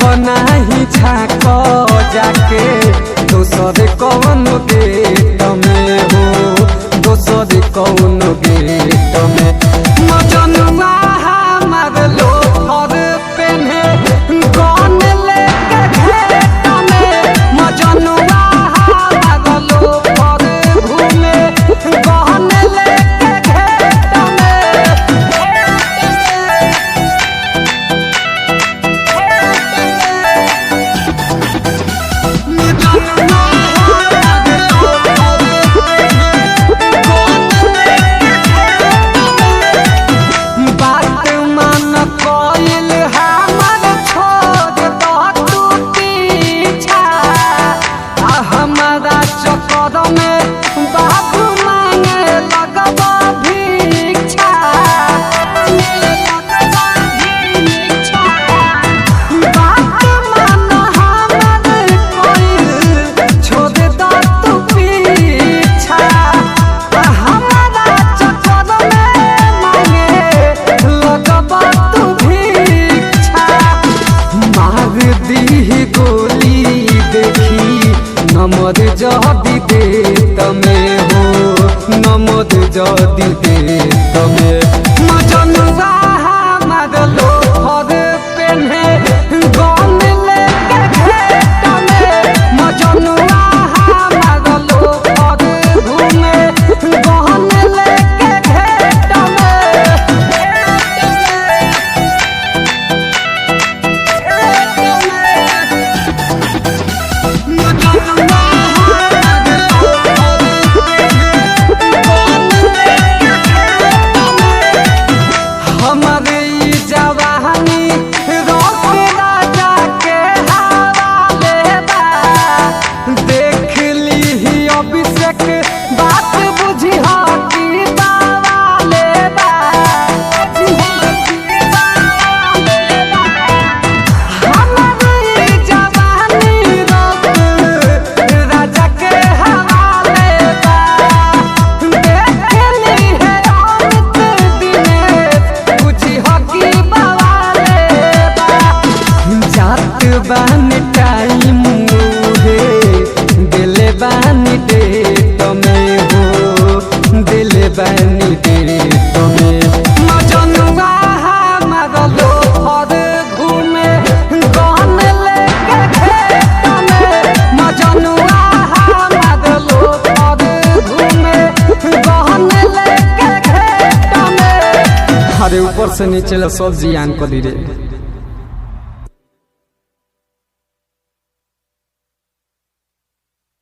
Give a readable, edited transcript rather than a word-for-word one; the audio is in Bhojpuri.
बनाही झाको जाके दोसर कौन गेट में हो दोसर कौन गेट में मजनुआ हमार लोहर पेन्हे कौन लेके घेट में मजनुआ हमार लोहर घूमे कौन लेके घेट में नमद जदी दे तमे हो नमद जदी दे तमे मजनुआ हमार लोहर पेन्हे गन लेके घेट में मजनुआ हमार लोहर घूमे गन लेके घेट बानी टाइम हे दिले बानी डेट में हो दिले बानी डेट में मजनुआ हमार लोहर घूमे गन लेके घेट में मजनुआ हमार लोहर घूमे गन लेके घेट में। अरे ऊपर से नीचे सब जियान कर दी रे।